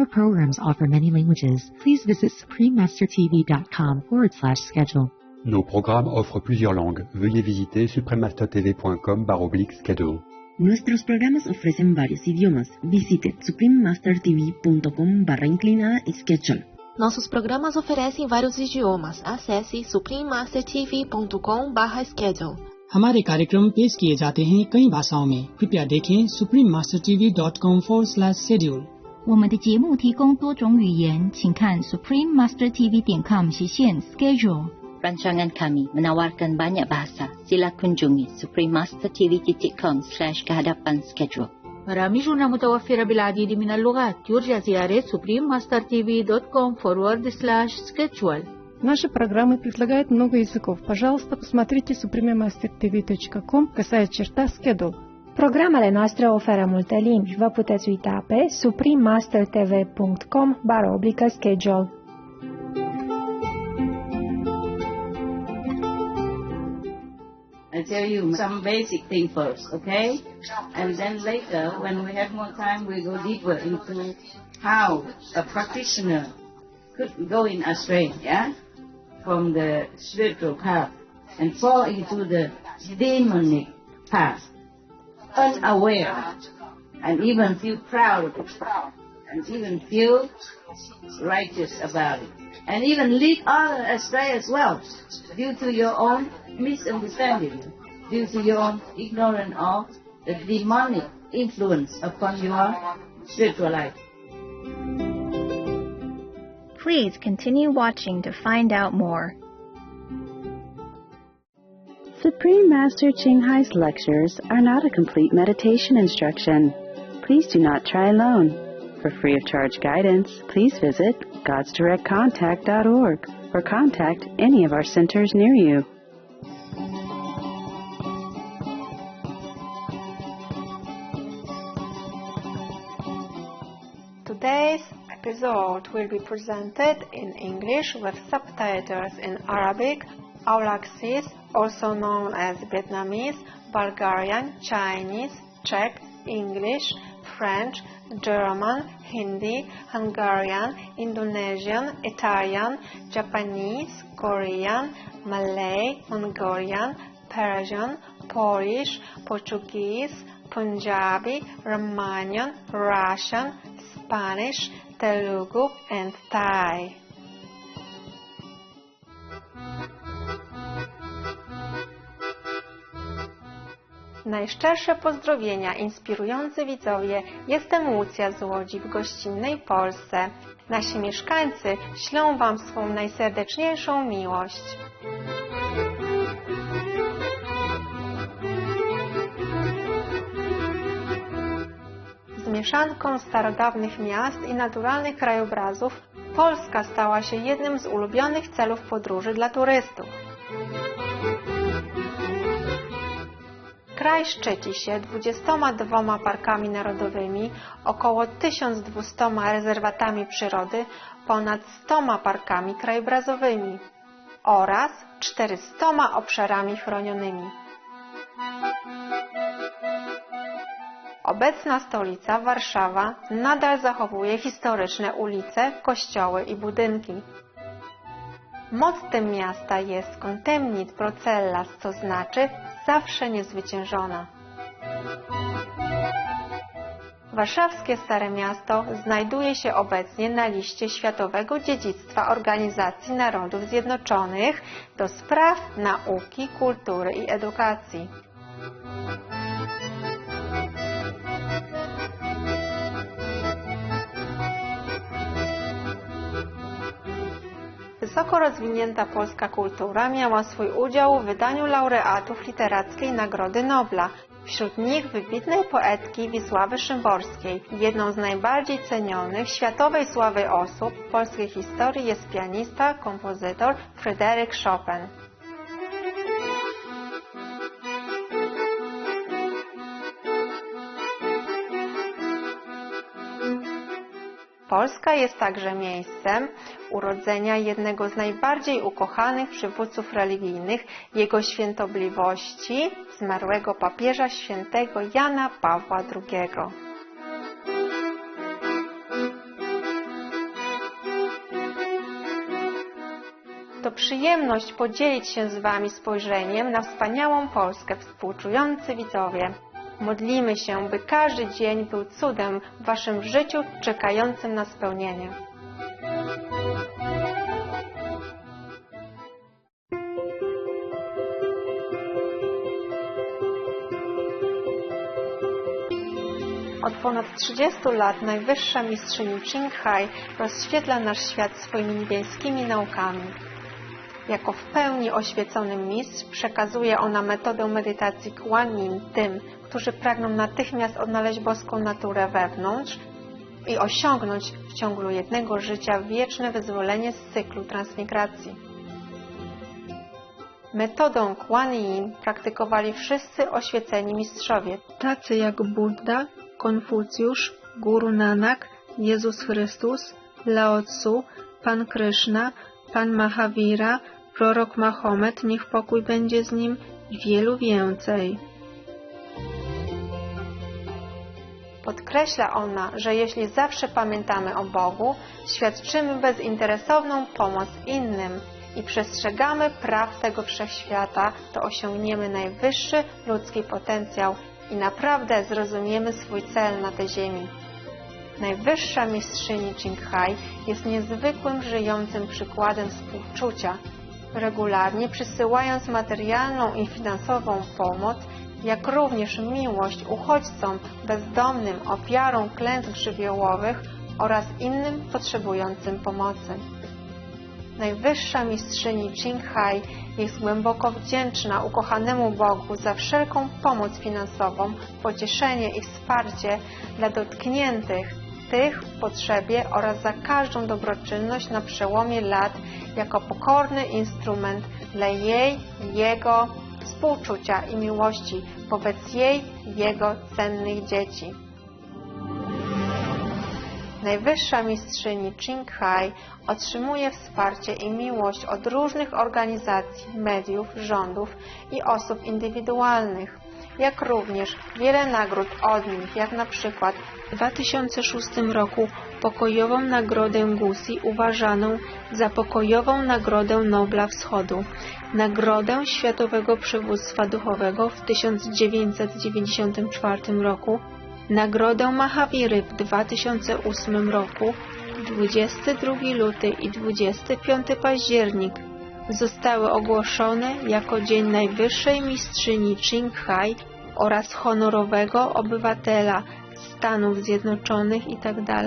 Our programs offer many languages. Please visit suprememastertv.com/schedule. Nos programmes offrent plusieurs langues. Veuillez visiter suprememastertv.com/schedule. Nuestros programas ofrecen varios idiomas. Visite suprememastertv.com/schedule. Nossos programas oferecem vários idiomas. Acesse suprememastertv.com/schedule. हमारे कार्यक्रम पेश किए जाते हैं कई भाषाओं में। कृपया देखें suprememastertv.com/schedule。我们的节目提供多种语言，请看 suprememastertv.com/schedule。Rancangan kami menawarkan banyak bahasa. Sila kunjungi suprememastertv.com/kehadapan-schedule. برامجنا متوفرة بالعديد من اللغات. يرجى زيارة suprememastertv.com/schedule. Наши программы предлагают много языков. Пожалуйста, посмотрите suprememastertv.com/schedule. Programele noastre oferă multe limbi. Vă puteți uita pe suprememastertv.com/schedule. I tell you some basic thing first, okay? And then later, when we have more time, we go deeper into how a practitioner could go in astray, yeah? From the spiritual path and fall into the demonic path, unaware, and even feel proud of it, and even feel righteous about it, and even lead others astray as well, due to your own misunderstanding, due to your own ignorance of the demonic influence upon your spiritual life. Please continue watching to find out more. Supreme Master Ching Hai's lectures are not a complete meditation instruction. Please do not try alone. For free of charge guidance, please visit godsdirectcontact.org or contact any of our centers near you. Today's episode will be presented in English with subtitles in Arabic, Aulaxese, also known as Vietnamese, Bulgarian, Chinese, Czech, English, French, German, Hindi, Hungarian, Indonesian, Italian, Japanese, Korean, Malay, Mongolian, Persian, Polish, Portuguese, Punjabi, Romanian, Russian, Spanish, Telugu, and Thai. Najszczersze pozdrowienia, inspirujący widzowie, jestem Łucja z Łodzi w gościnnej Polsce. Nasi mieszkańcy ślą Wam swą najserdeczniejszą miłość. Z mieszanką starodawnych miast i naturalnych krajobrazów Polska stała się jednym z ulubionych celów podróży dla turystów. Kraj szczyci się 22 parkami narodowymi, około 1200 rezerwatami przyrody, ponad 100 parkami krajobrazowymi oraz 400 obszarami chronionymi. Obecna stolica, Warszawa, nadal zachowuje historyczne ulice, kościoły i budynki. Mottem miasta jest contemnit procellas, co znaczy zawsze niezwyciężona. Warszawskie Stare Miasto znajduje się obecnie na liście Światowego Dziedzictwa Organizacji Narodów Zjednoczonych do spraw nauki, kultury i edukacji. Wysoko rozwinięta polska kultura miała swój udział w wydaniu laureatów Literackiej Nagrody Nobla, wśród nich wybitnej poetki Wisławy Szymborskiej. Jedną z najbardziej cenionych światowej sławy osób w polskiej historii jest pianista, kompozytor Fryderyk Chopin. Polska jest także miejscem urodzenia jednego z najbardziej ukochanych przywódców religijnych, jego świętobliwości, zmarłego papieża świętego Jana Pawła II. to przyjemność podzielić się z Wami spojrzeniem na wspaniałą Polskę, współczujący widzowie. Modlimy się, by każdy dzień był cudem w Waszym życiu czekającym na spełnienie. Od ponad 30 lat najwyższa mistrzyni Ching Hai rozświetla nasz świat swoimi niebieskimi naukami. Jako w pełni oświecony mistrz przekazuje ona metodę medytacji Kuan Yin tym, którzy pragną natychmiast odnaleźć boską naturę wewnątrz i osiągnąć w ciągu jednego życia wieczne wyzwolenie z cyklu transmigracji. Metodę Kuan Yin praktykowali wszyscy oświeceni mistrzowie, tacy jak Buddha, Konfucjusz, Guru Nanak, Jezus Chrystus, Lao Tzu, Pan Kryszna, Pan Mahavira, prorok Mahomet, niech pokój będzie z nim, i wielu więcej. Podkreśla ona, że jeśli zawsze pamiętamy o Bogu, świadczymy bezinteresowną pomoc innym i przestrzegamy praw tego wszechświata, to osiągniemy najwyższy ludzki potencjał i naprawdę zrozumiemy swój cel na tej ziemi. Najwyższa mistrzyni Ching Hai jest niezwykłym, żyjącym przykładem współczucia, regularnie przysyłając materialną i finansową pomoc, jak również miłość uchodźcom, bezdomnym, ofiarom klęsk żywiołowych oraz innym potrzebującym pomocy. Najwyższa mistrzyni Ching Hai jest głęboko wdzięczna ukochanemu Bogu za wszelką pomoc finansową, pocieszenie i wsparcie dla dotkniętych, tych w potrzebie oraz za każdą dobroczynność na przełomie lat jako pokorny instrument dla jej, jego współczucia i miłości wobec jej, jego cennych dzieci. Najwyższa mistrzyni Ching Hai otrzymuje wsparcie i miłość od różnych organizacji, mediów, rządów i osób indywidualnych, jak również wiele nagród od nich, jak na przykład w 2006 roku pokojową Nagrodę Gusi uważaną za pokojową Nagrodę Nobla Wschodu, Nagrodę Światowego Przywództwa Duchowego w 1994 roku, Nagrodę Mahaviry w 2008 roku, 22 luty i 25 październik zostały ogłoszone jako Dzień Najwyższej Mistrzyni Ching Hai oraz honorowego obywatela Stanów Zjednoczonych itd.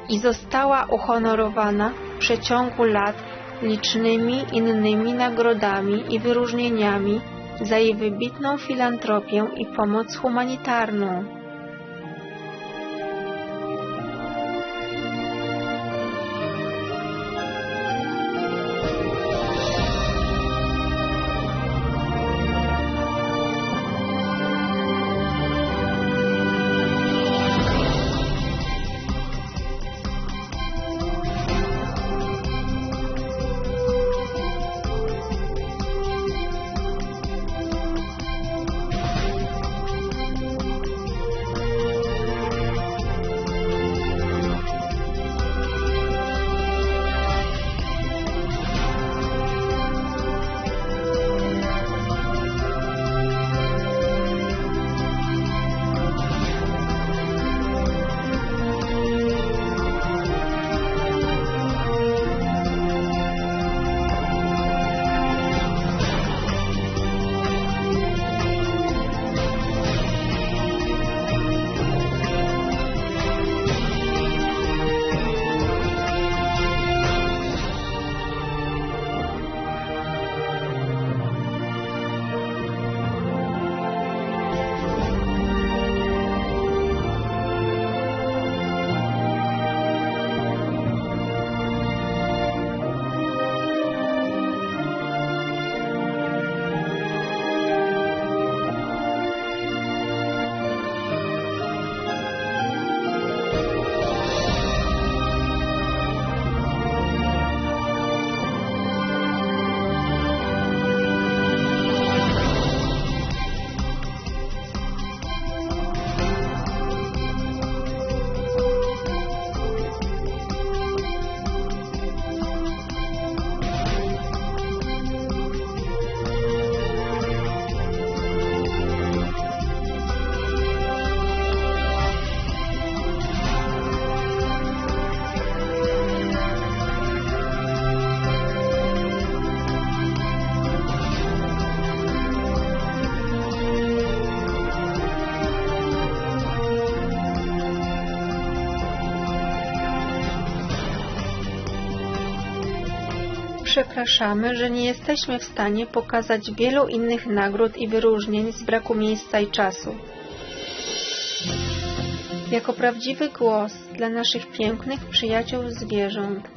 i została uhonorowana w przeciągu lat licznymi innymi nagrodami i wyróżnieniami za jej wybitną filantropię i pomoc humanitarną. Przepraszamy, że nie jesteśmy w stanie pokazać wielu innych nagród i wyróżnień z braku miejsca i czasu. Jako prawdziwy głos dla naszych pięknych przyjaciół zwierząt,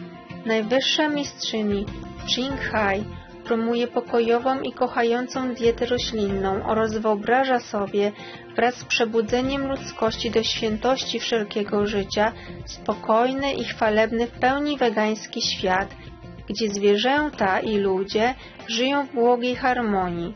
najwyższa mistrzyni Ching Hai promuje pokojową i kochającą dietę roślinną oraz wyobraża sobie wraz z przebudzeniem ludzkości do świętości wszelkiego życia spokojny i chwalebny w pełni wegański świat, gdzie zwierzęta i ludzie żyją w błogiej harmonii.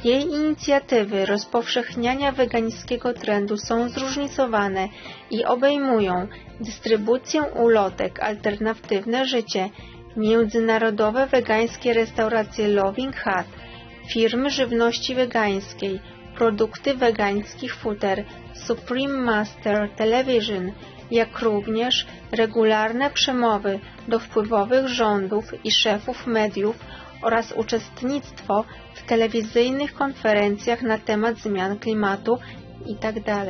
Jej inicjatywy rozpowszechniania wegańskiego trendu są zróżnicowane i obejmują dystrybucję ulotek Alternatywne Życie, międzynarodowe wegańskie restauracje Loving Hut, firmy żywności wegańskiej, produkty wegańskich futer, Supreme Master Television, jak również regularne przemowy do wpływowych rządów i szefów mediów oraz uczestnictwo w telewizyjnych konferencjach na temat zmian klimatu itd.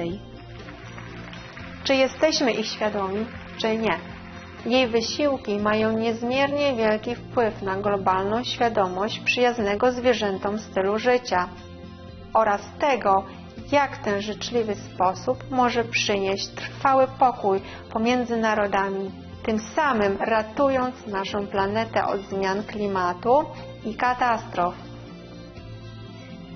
Czy jesteśmy ich świadomi, czy nie? Jej wysiłki mają niezmiernie wielki wpływ na globalną świadomość przyjaznego zwierzętom stylu życia oraz tego, jak ten życzliwy sposób może przynieść trwały pokój pomiędzy narodami, tym samym ratując naszą planetę od zmian klimatu i katastrof.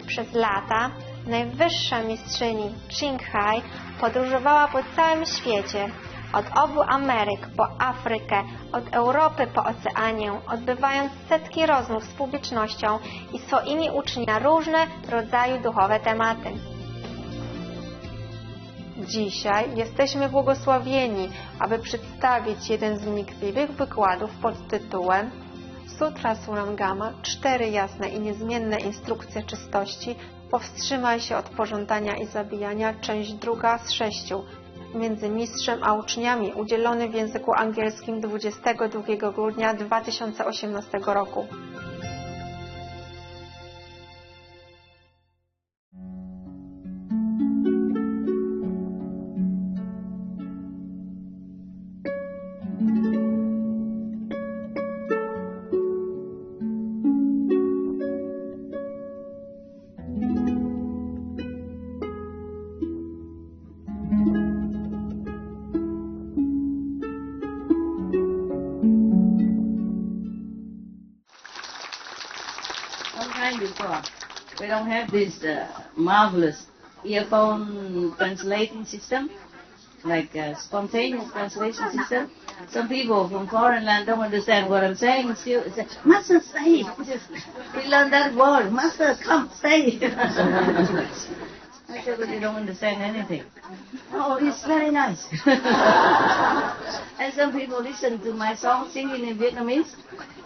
Przez lata najwyższa mistrzyni Ching Hai podróżowała po całym świecie, od obu Ameryk po Afrykę, od Europy po Oceanię, odbywając setki rozmów z publicznością i swoimi uczniami na różne rodzaju duchowe tematy. Dzisiaj jesteśmy błogosławieni, aby przedstawić jeden z wnikliwych wykładów pod tytułem Sutra Surangama, 4 jasne i niezmienne instrukcje czystości, powstrzymaj się od pożądania i zabijania, część 2 z 6, między mistrzem a uczniami, udzielony w języku angielskim 22 grudnia 2018 roku. Before. We don't have this marvelous earphone translating system, like spontaneous translation system. Some people from foreign land don't understand what I'm saying. Still say, Master, stay. We learned that word. Master, come, stay. I said, but they don't understand anything. Oh, it's very nice. And some people listen to my song singing in Vietnamese.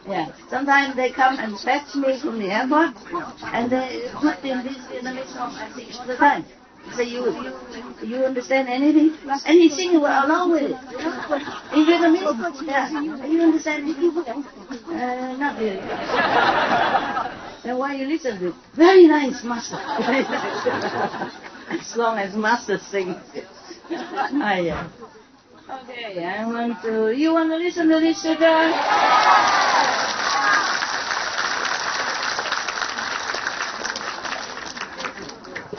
Yeah. Sometimes they come and fetch me from the airport, and they put in this Vietnamese song I sing all the time. So you understand anything? And he singing along with it. In Vietnamese? Yeah. You understand anything? Not really. Then why you listen to it? Very nice, Master. As long as Master sings it. Yeah. Okay, you want to listen to this, Sutra?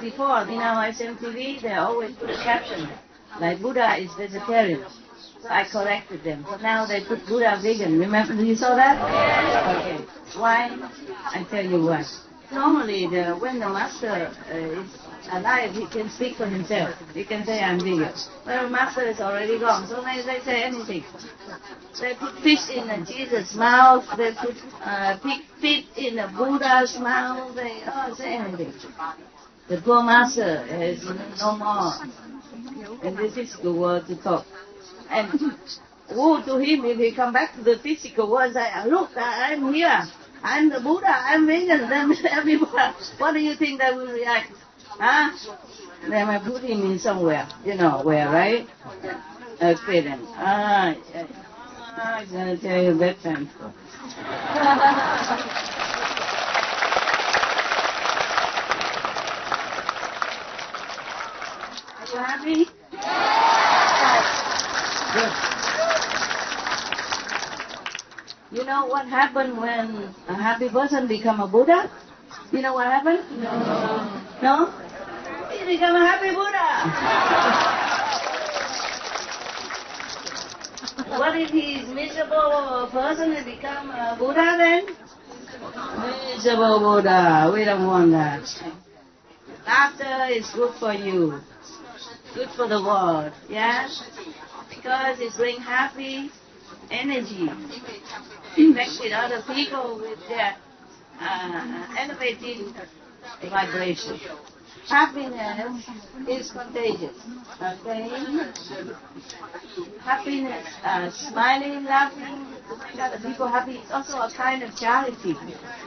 Before, in our SMTV, they always put a caption, like Buddha is vegetarian. So I corrected them. So now they put Buddha vegan. Remember, you saw that? Okay. Why? I tell you why. Normally, when the master is alive, he can speak for himself. He can say, I'm vegan. Well, the master is already gone, so they say anything. They put fish in Jesus' mouth. They put pig feet in the Buddha's mouth. They say anything. The poor master is no more in the physical world to talk. And woe to him if he come back to the physical world and say, look, I'm here. I'm the Buddha. I'm vegan. Then everybody, what do you think they will react? Huh? They might put him in somewhere. You know where, right? Okay then. I'm going to tell you bedtime story. Are you happy? Good. You know what happened when a happy person become a Buddha? You know what happened? No. No? He become a happy Buddha. What if he is miserable person and become a Buddha then? Miserable Buddha. We don't want that. Laughter is good for you. Good for the world. Yeah? Because it brings happy energy. Connect with other people with their elevating vibration. Happiness is contagious. Okay? Happiness, smiling, laughing, to make other people happy is also a kind of charity.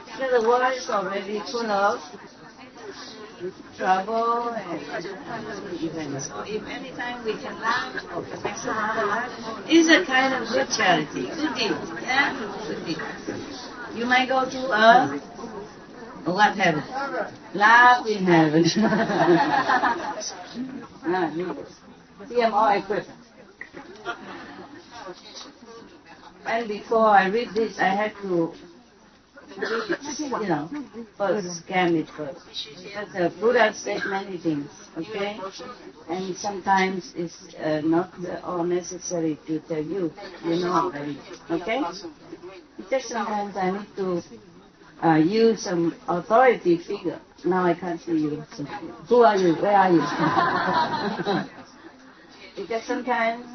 Because the world is already full of trouble and events. So if any time we can laugh or can make someone laugh, it's a kind of good charity. Good deed. Yeah? Good deed. You might go to what heaven? Laugh in heaven. See, I'm all equipped. And before I read this, I had to read it, first, scan it first. Because the Buddha said many things, okay? And sometimes it's not all necessary to tell you, already, okay? Just sometimes I need to use some authority figure. Now I can't see you. So, who are you? Where are you? Because sometimes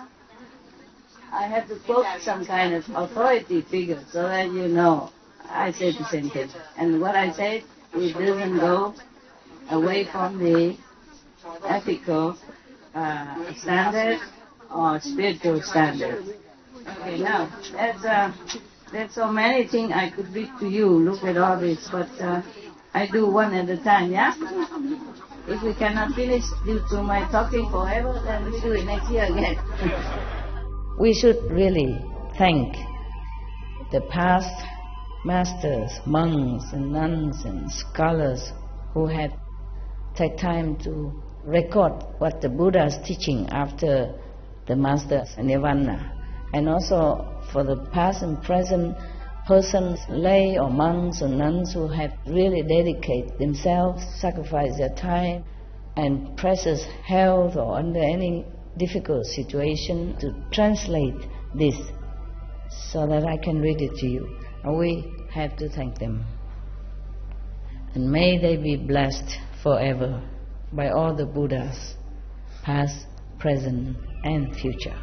I have to quote some kind of authority figure so that you know I said the same thing. And what I said, it doesn't go away from the ethical standard or spiritual standard. Okay, now, there's so many things I could read to you. Look at all this, but I do one at a time, yeah? If we cannot finish due to my talking forever, then we do it next year again. We should really thank the past masters, monks and nuns and scholars who had take time to record what the Buddha is teaching after the master's nirvana. And also for the past and present persons, lay or monks or nuns who have really dedicated themselves, sacrificed their time and precious health or under any difficult situation to translate this so that I can read it to you. And we have to thank them. And may they be blessed forever by all the Buddhas, past, present and future.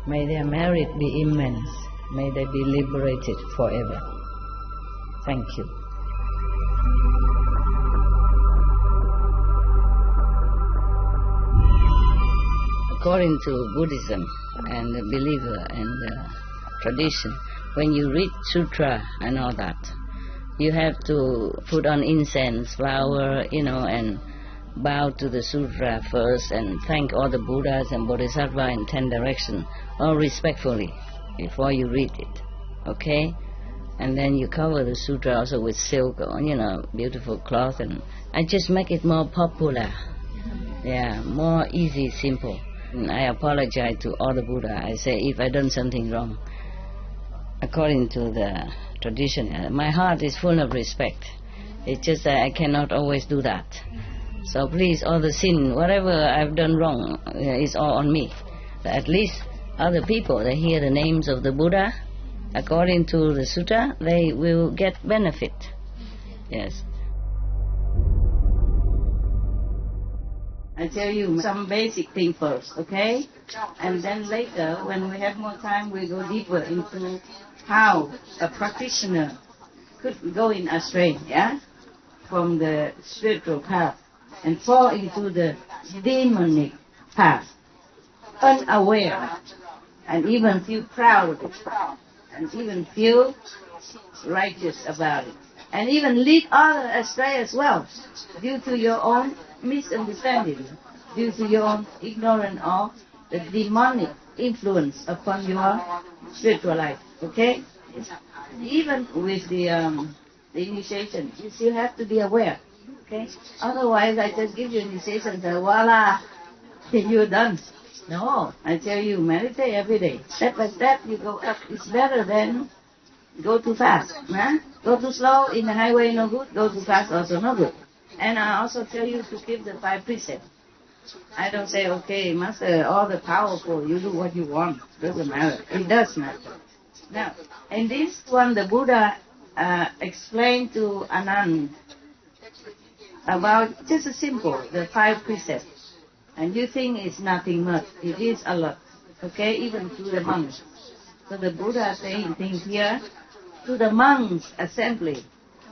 May their merit be immense. May they be liberated forever. Thank you. According to Buddhism and the believer and the tradition, when you read Sutra and all that, you have to put on incense, flower, and bow to the Sutra first and thank all the Buddhas and Bodhisattvas in 10 directions, all respectfully, before you read it, okay? And then you cover the Sutra also with silk or, beautiful cloth, and I just make it more popular, more easy, simple. And I apologize to all the Buddha. I say if I done something wrong, according to the tradition, my heart is full of respect. It's just that I cannot always do that. So please, all the sin, whatever I've done wrong, is all on me. But at least other people, they hear the names of the Buddha, according to the Sutra, they will get benefit. Yes. I tell you some basic thing first, okay? And then later, when we have more time, we go deeper into how a practitioner could go in astray, from the spiritual path and fall into the demonic path, unaware, and even feel proud of it, and even feel righteous about it, and even lead others astray as well, due to your own misunderstanding, due to your own ignorance of the demonic influence upon your spiritual life, okay? Even with the initiation, you still have to be aware, okay? Otherwise, I just give you initiation and say, voila, you're done. No, I tell you, meditate every day. Step by step, you go up. It's better than go too fast. Huh? Go too slow in the highway, no good. Go too fast, also no good. And I also tell you to keep the 5 precepts. I don't say, okay, Master, all the powerful, you do what you want. Doesn't matter. It does matter. Now, in this one, the Buddha explained to Anand about just a simple, the 5 precepts. And you think it's nothing much. It is a lot. Okay, even to the monks. So the Buddha saying things here to the monks' assembly.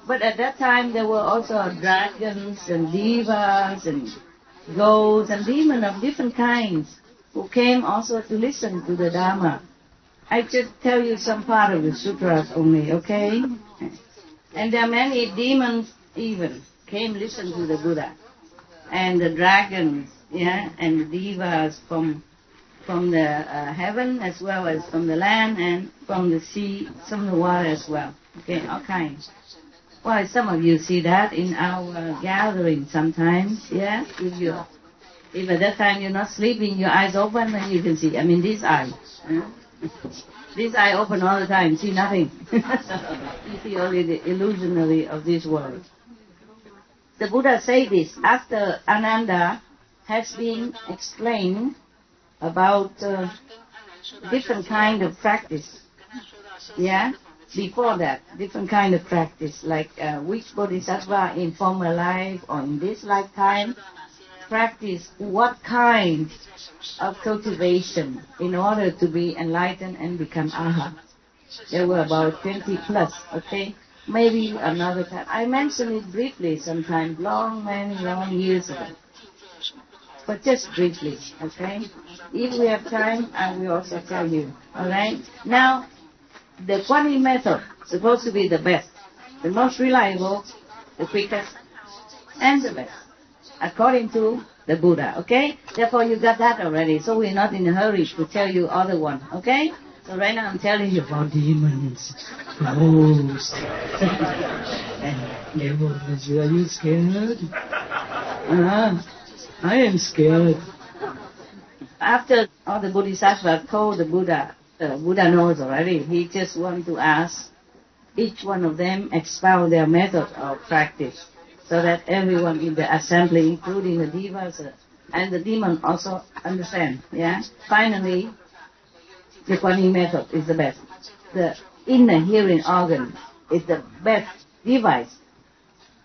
But at that time there were also dragons and devas and ghosts and demons of different kinds who came also to listen to the Dharma. I just tell you some part of the sutras only, okay? And there are many demons even came listen to the Buddha. And the dragons, yeah, and the devas from the heaven as well as from the land and from the sea, from the water as well. Okay, all kinds. Well, some of you see that in our gathering sometimes, yeah? If at that time you're not sleeping, your eyes open, then you can see. I mean, this eye. This eye open all the time, see nothing. You see only the illusionary of this world. The Buddha said this after Ananda has been explained about different kind of practice. Yeah? Before that, different kind of practice, like which bodhisattva in former life or in this lifetime practice what kind of cultivation in order to be enlightened and become arhat. There were about 20 plus, okay? Maybe another time. I mentioned it briefly sometimes, many long years ago. But just briefly, okay? If we have time, I will also tell you, alright? Now, the Kuan Yin method is supposed to be the best, the most reliable, the quickest, and the best, according to the Buddha, okay? Therefore, you got that already, so we're not in a hurry to tell you other one, okay? So right now I'm telling you about demons, ghosts, and devils. Are you scared? I am scared. After all the Bodhisattvas told the Buddha, Buddha knows already, he just wants to ask each one of them expound their method of practice so that everyone in the assembly, including the devas and the demon, also understand. Yeah. Finally, the Kuan Yin method is the best. The inner hearing organ is the best device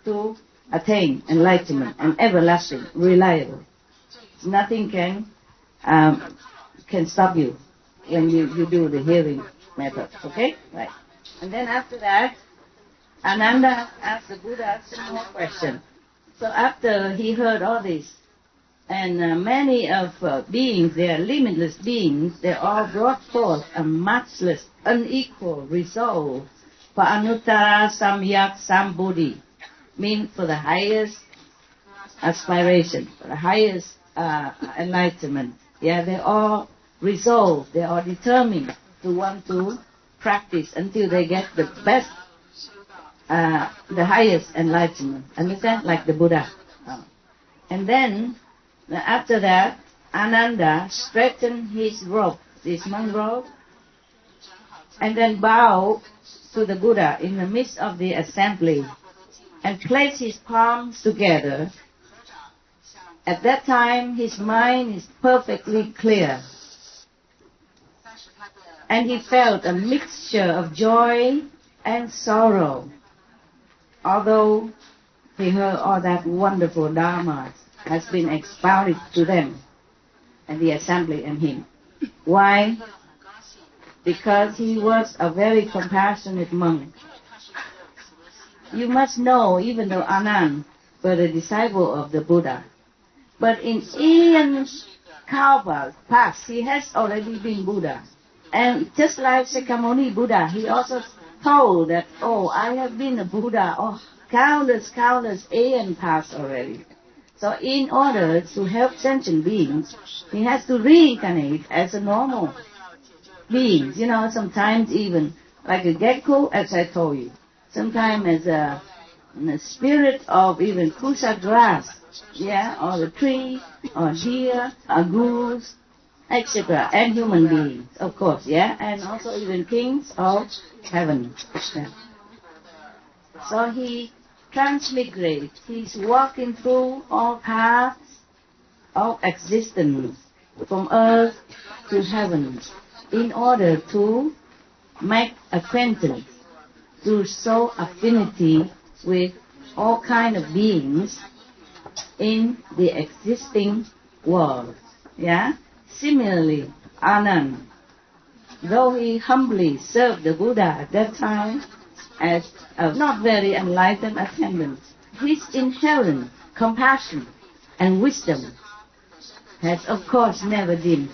to attain enlightenment and everlasting, reliable. Nothing can stop you when you do the hearing method. Okay? Right. And then after that, Ananda asked the Buddha some more questions. So after he heard all this, and many of beings, they are limitless beings, they all brought forth a matchless, unequal resolve for Anuttara Samyak Sambuddhi, means for the highest aspiration, for the highest enlightenment. Yeah, they all resolved, they are determined to want to practice until they get the best, the highest enlightenment. Understand? Like the Buddha. And then, after that, Ananda straightened his robe, this monk robe, and then bowed to the Buddha in the midst of the assembly and placed his palms together. At that time, his mind is perfectly clear. And he felt a mixture of joy and sorrow. Although he heard all that wonderful Dharma has been expounded to them and the assembly and him. Why? Because he was a very compassionate monk. You must know, even though Anand was a disciple of the Buddha, but in Ian Kalpa past, he has already been Buddha. And just like Sakyamuni Buddha, he also told that, I have been a Buddha, countless aeon past already. So in order to help sentient beings, he has to reincarnate as a normal being. You know, sometimes even like a gecko, as I told you. Sometimes as a spirit of even kusa grass, yeah, or the tree, or deer, or goose, etc. And human beings, of course, yeah, and also even kings of heaven. Yeah. So he transmigrates. He's walking through all paths of existence, from earth to heaven, in order to make acquaintance, to show affinity with all kind of beings in the existing world. Yeah. Similarly, Anand, though he humbly served the Buddha at that time as a not very enlightened attendant, his inherent compassion and wisdom has of course never dimmed.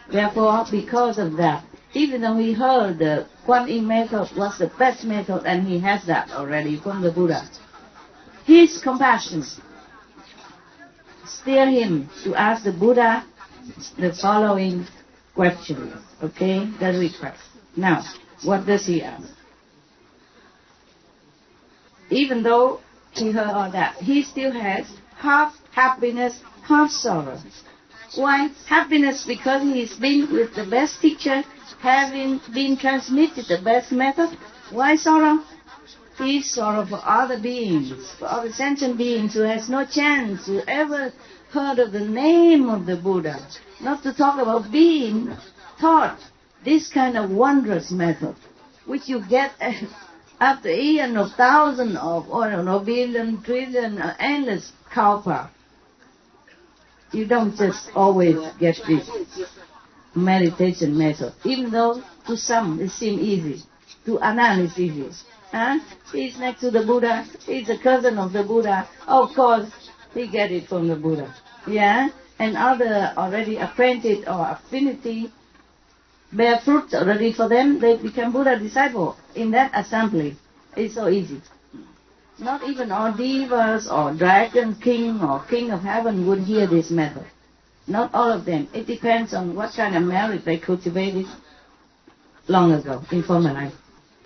Therefore, because of that, even though he heard the Kuan Yin method was the best method, and he has that already from the Buddha, his compassion steered him to ask the Buddha the following question. Okay, the request. Now, what does he ask? Even though he heard all that, he still has half happiness, half sorrow. Why? Happiness because he's been with the best teacher, having been transmitted the best method. Why sorrow? He's sorrow for other beings, for other sentient beings who has no chance to ever heard of the name of the Buddha, not to talk about being taught this kind of wondrous method, which you get after eon of thousand of, or I don't know, billion, trillion, endless kalpa. You don't just always get this meditation method, even though to some it seems easy. To Anand it's easy. Huh? He's next to the Buddha, he's a cousin of the Buddha. Of course, he get it from the Buddha. Yeah? And other already acquainted or affinity bear fruits already for them, they become Buddha disciple in that assembly. It's so easy. Not even all devas or dragon king or king of heaven would hear this method. Not all of them. It depends on what kind of merit they cultivated long ago, in former life.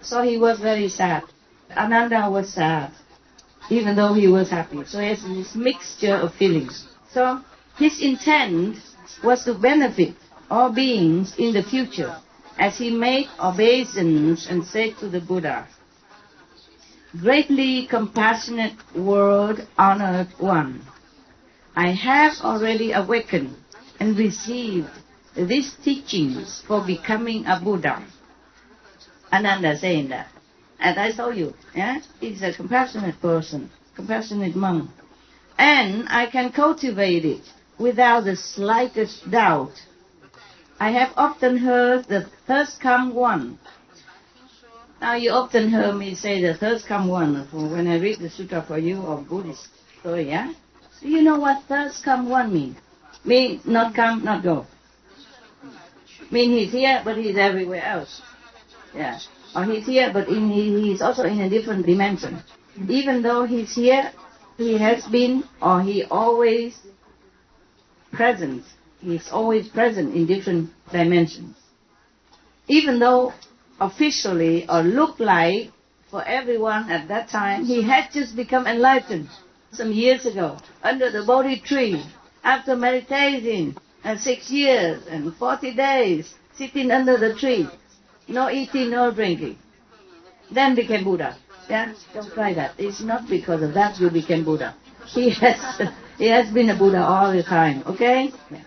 So he was very sad. Ananda was sad, even though he was happy. So he has this mixture of feelings. So his intent was to benefit all beings in the future, as he made obeisance and said to the Buddha, "Greatly compassionate world honored one, I have already awakened and received these teachings for becoming a Buddha." Ananda saying that. As I told you, yeah, he's a compassionate person, compassionate monk. And I can cultivate it without the slightest doubt. I have often heard the thirst come one. Now you often heard me say the thirst come one when I read the Sutra for you or Buddhist story, yeah? Do you know what thirst come one means? Mean not come, not go. Mean he's here, but he's everywhere else. Yeah. Or he's here, but he's also in a different dimension. Even though he's here, he has been, or he always present. He's always present in different dimensions. Even though officially, or look like, for everyone at that time, he had just become enlightened some years ago, under the Bodhi tree, after meditating 6 years and 40 days, sitting under the tree, no eating, no drinking, then became Buddha. Yeah, don't try that. It's not because of that you became Buddha. He has been a Buddha all the time, okay? Yeah.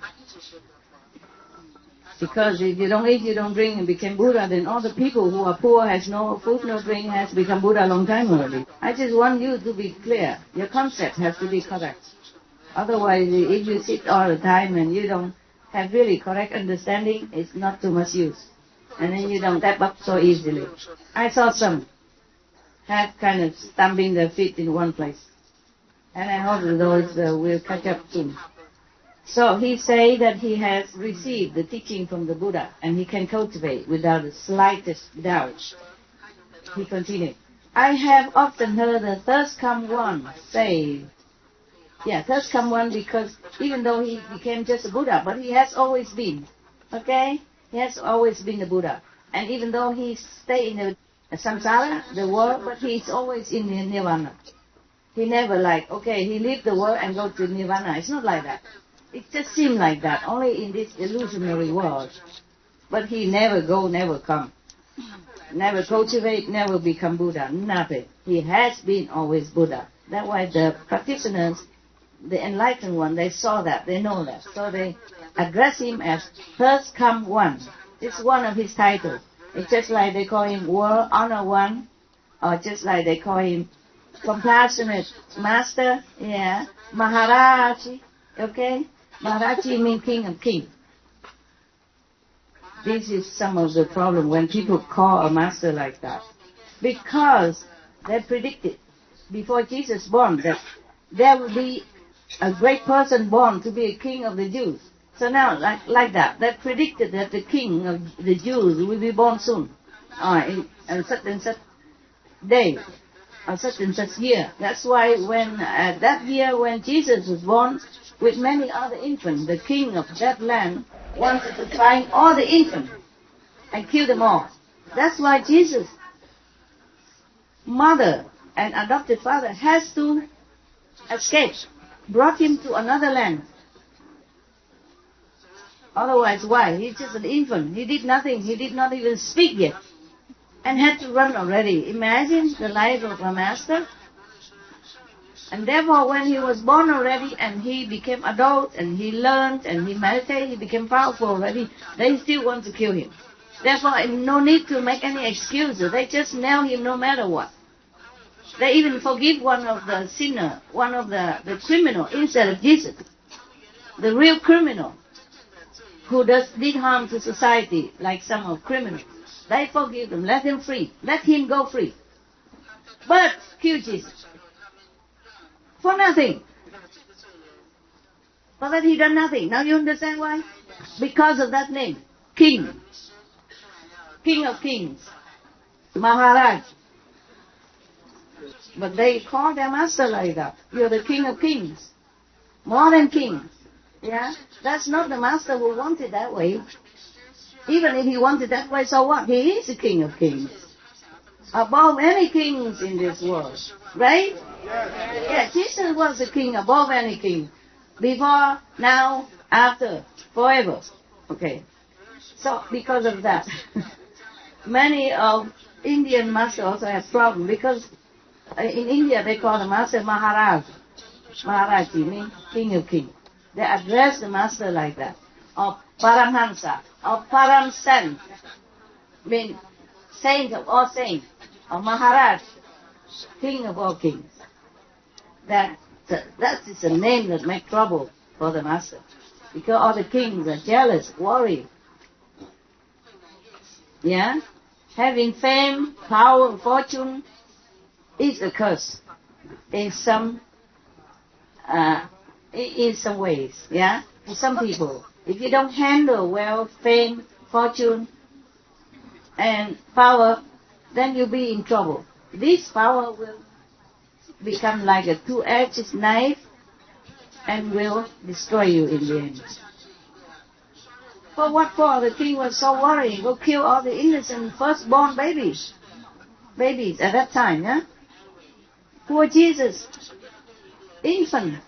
Because if you don't eat, you don't drink and became Buddha, then all the people who are poor, has no food, no drink, has become Buddha a long time already. I just want you to be clear. Your concept has to be correct. Otherwise, if you sit all the time and you don't have really correct understanding, it's not too much use. And then you don't tap up so easily. I saw some have kind of stamping their feet in one place. And I hope those will catch up soon. So he say that he has received the teaching from the Buddha and he can cultivate without the slightest doubt. He continued, I have often heard the thirst come one say, thirst come one because even though he became just a Buddha, but he has always been, okay? He has always been a Buddha. And even though he stay in the samsara, the world, but he's always in the nirvana. He never he leave the world and go to nirvana. It's not like that. It just seems like that, only in this illusionary world. But he never go, never come. Never cultivate, never become Buddha, nothing. He has been always Buddha. That's why the practitioners, the enlightened one, they saw that, they know that. So they address him as First Come One. It's one of his titles. It's just like they call him World Honor One, or just like they call him Compassionate Master, yeah, Maharaji, okay? Maharaji means King of Kings. This is some of the problem when people call a master like that. Because they predicted before Jesus born that there will be a great person born to be a king of the Jews. So now, like that, they predicted that the king of the Jews will be born soon, in such and such day, or such and such year. That's why when that year when Jesus was born, with many other infants, the king of that land wanted to find all the infants and kill them all. That's why Jesus' mother and adopted father has to escape, brought him to another land. Otherwise, why? He's just an infant. He did nothing. He did not even speak yet. And had to run already. Imagine the life of a master. And therefore, when he was born already and he became adult and he learned and he meditated, he became powerful already, they still want to kill him. Therefore, no need to make any excuses. They just nail him no matter what. They even forgive one of the sinner, one of the criminal instead of Jesus. The real criminal who did harm to society, like some of criminals. They forgive them, let him free, let him go free. But kill Jesus. For nothing. For that he done nothing. Now you understand why? Because of that name. King. King of Kings. Maharaj. But they call their master like that. You're the King of Kings. More than kings. Yeah? That's not the master who wanted that way. Even if he wanted that way, so what? He is the King of Kings. Above any kings in this world. Right? Yes, Jesus was the king above any king. Before, now, after, forever. Okay. So, because of that, many of Indian masters also have problems because in India they call the master Maharaj. Maharaj means King of Kings. They address the master like that. Or Paramhansa, or Param Sant, means saint of all saints. Or Maharaj, King of all kings. That is a name that makes trouble for the master. Because all the kings are jealous, worried. Yeah? Having fame, power, fortune is a curse in some ways. Yeah? For some people. If you don't handle well fame, fortune, and power, then you'll be in trouble. This power will become like a two-edged knife and will destroy you in the end. For what for? The king was so worried. He will kill all the innocent firstborn babies. Babies at that time, yeah? Poor Jesus. Infant.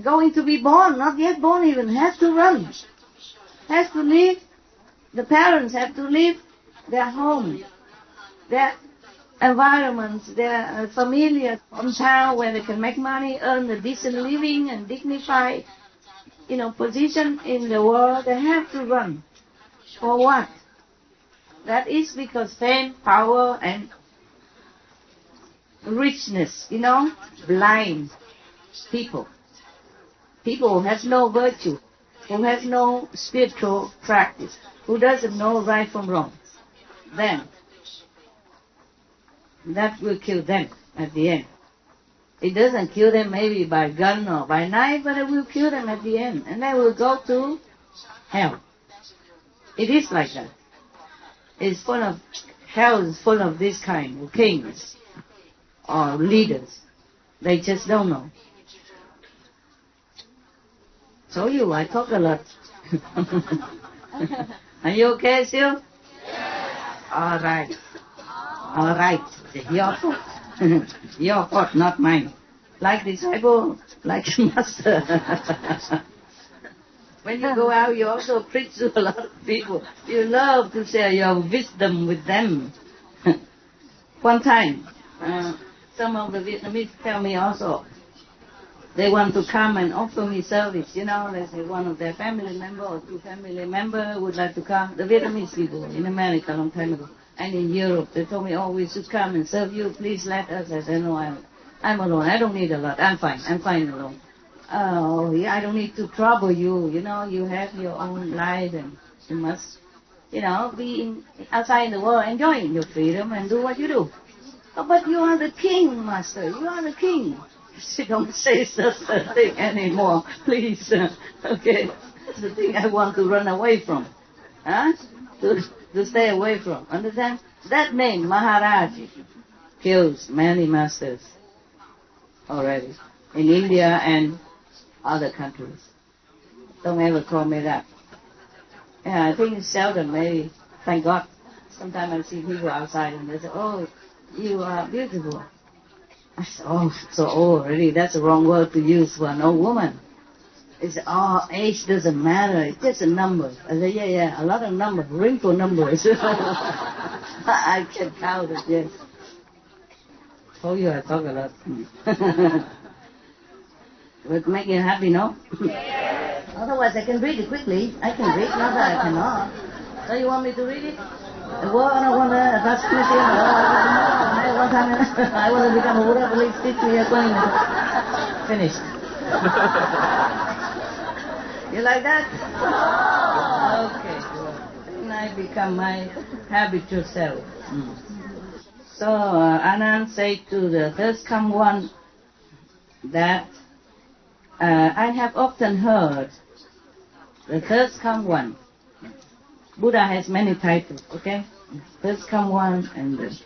Going to be born, not yet born even, has to run. Has to leave. The parents have to leave their home, their environments, their familiar hometown where they can make money, earn a decent living and dignified, position in the world. They have to run. For what? That is because fame, power, and richness, blind people. People who has no virtue, who has no spiritual practice, who doesn't know right from wrong. Then, that will kill them at the end. It doesn't kill them maybe by gun or by knife, but it will kill them at the end. And they will go to hell. It is like that. It's full of, hell is full of this kind of kings or leaders. They just don't know. So I talk a lot. Are you okay still? All right. All right. Your fault. Your fault, not mine. Like disciple, like master. When you go out, you also preach to a lot of people. You love to share your wisdom with them. One time, some of the Vietnamese tell me also, they want to come and offer me service. You know, they say one of their family member or two family member would like to come. The Vietnamese people in America a long time ago and in Europe, they told me, oh, we should come and serve you. Please let us. I said, no, I'm alone. I don't need a lot. I'm fine alone. Oh, yeah, I don't need to trouble you. You know, you have your own life and you must, you know, be outside in the world enjoying your freedom and do what you do. Oh, but you are the king, master. You are the king. She don't say such a thing anymore, please. Okay, that's the thing I want to run away from. Huh? To stay away from. Understand? That name, Maharaj, kills many masters already in India and other countries. Don't ever call me that. Yeah, I think it's seldom, maybe. Thank God. Sometimes I see people outside and they say, oh, you are beautiful. I said, oh, so old already. That's the wrong word to use for an old woman. It's, oh, age doesn't matter. It's just a number. I said, yeah, a lot of numbers, wrinkle numbers. I can count it, yes. Told you I talk a lot. Would make you happy, no? Yes. Otherwise, I can read it quickly. I can read, not that I cannot. So you want me to read it? Well, I don't want to pass anything. I want to become a Buddha. Please teach me a 20 minutes. Finished. You like that? Okay. Then I become my habitual self. So Anand said to the third come one that I have often heard the third come one. Buddha has many titles, okay? First come one, and the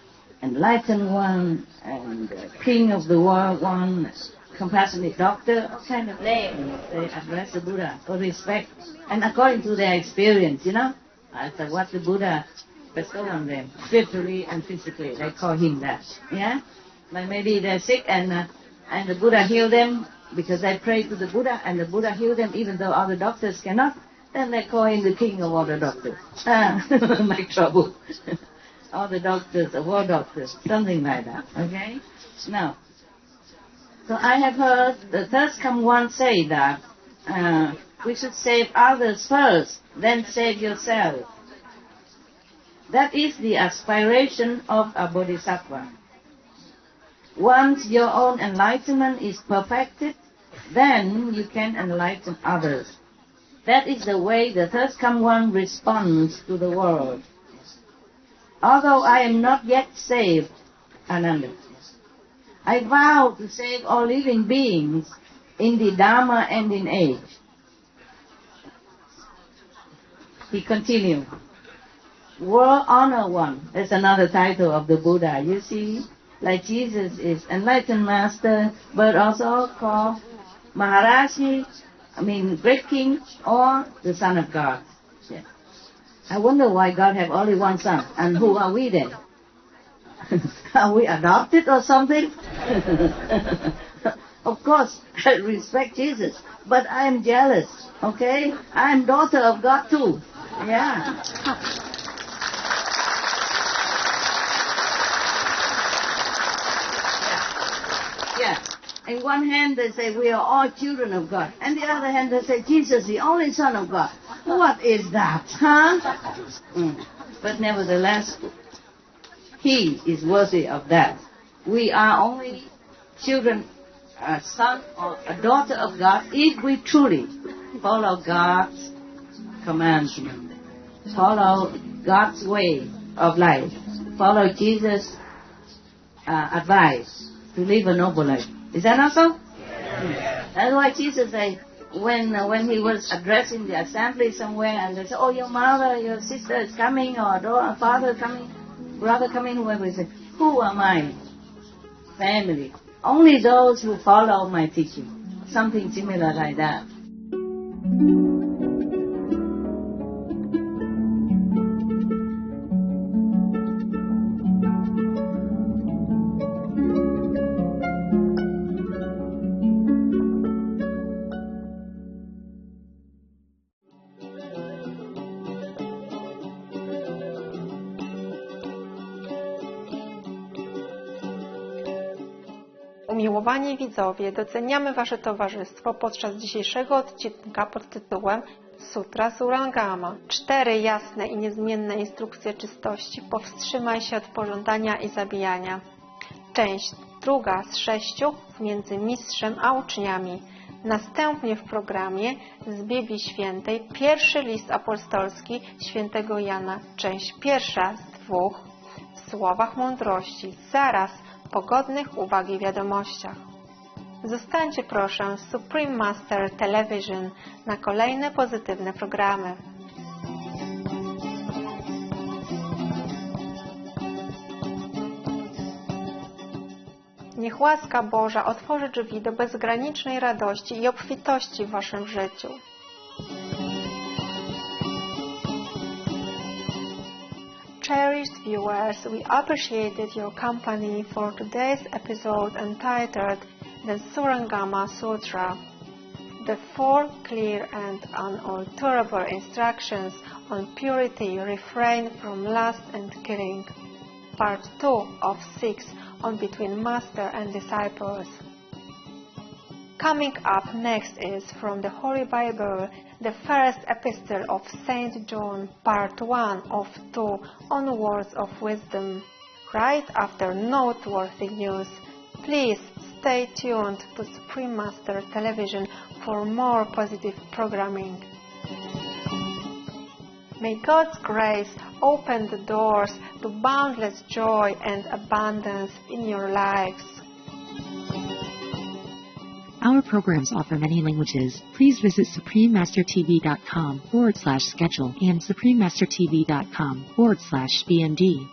enlightened one, and the king of the world one, compassionate doctor, all kind of names they address the Buddha for respect. And according to their experience, you know, after what the Buddha bestowed on them, spiritually and physically, they call him that, yeah? But maybe they're sick and the Buddha healed them because they prayed to the Buddha and the Buddha healed them even though other doctors cannot. Then they call him the king of all the doctors. Make trouble. All the doctors, the war doctors, something like that. Okay? Now, so I have heard the third come one say that we should save others first, then save yourself. That is the aspiration of a bodhisattva. Once your own enlightenment is perfected, then you can enlighten others. That is the way the third come one responds to the world. Although I am not yet saved, Ananda, I vow to save all living beings in the Dharma and in age. He continued, World Honor One. That's another title of the Buddha. You see, like Jesus is enlightened master, but also called Maharaji, great king, or the son of God. Yeah. I wonder why God have only one son, and who are we then? Are we adopted or something? Of course, I respect Jesus, but I am jealous, okay? I am daughter of God too. Yeah. Yeah. In one hand they say we are all children of God. And the other hand they say Jesus the only Son of God. What is that, huh? But nevertheless, He is worthy of that. We are only children, a son or a daughter of God if we truly follow God's commandment, follow God's way of life, follow Jesus' advice to live a noble life. Is that not so? Yes. That's why Jesus said, when he was addressing the assembly somewhere, and they said, oh, your mother, your sister is coming, or father coming, brother coming, whoever, he said, who am I? Family. Only those who follow my teaching. Something similar like that. Umiłowani widzowie, doceniamy Wasze towarzystwo podczas dzisiejszego odcinka pod tytułem Sutra Surangama. 4 jasne i niezmienne instrukcje czystości. Powstrzymaj się od pożądania i zabijania. Część 2 z 6 między mistrzem a uczniami. Następnie w programie z Biblii Świętej pierwszy list apostolski świętego Jana, część 1 z 2 w słowach mądrości, zaraz po godnych uwagi wiadomościach. Zostańcie proszę z Supreme Master Television na kolejne pozytywne programy. Niech łaska Boża otworzy drzwi do bezgranicznej radości i obfitości w Waszym życiu. Cherished viewers, we appreciated your company for today's episode entitled The Surangama Sutra. The 4 clear and unalterable instructions on purity, refrain from lust and killing. Part 2 of 6 on between Master and Disciples. Coming up next is from the Holy Bible, the first epistle of Saint John, part 1 of 2 on words of wisdom. Right after noteworthy news, please stay tuned to Supreme Master Television for more positive programming. May God's grace open the doors to boundless joy and abundance in your lives. Our programs offer many languages. Please visit suprememastertv.com/schedule and suprememastertv.com/BMD.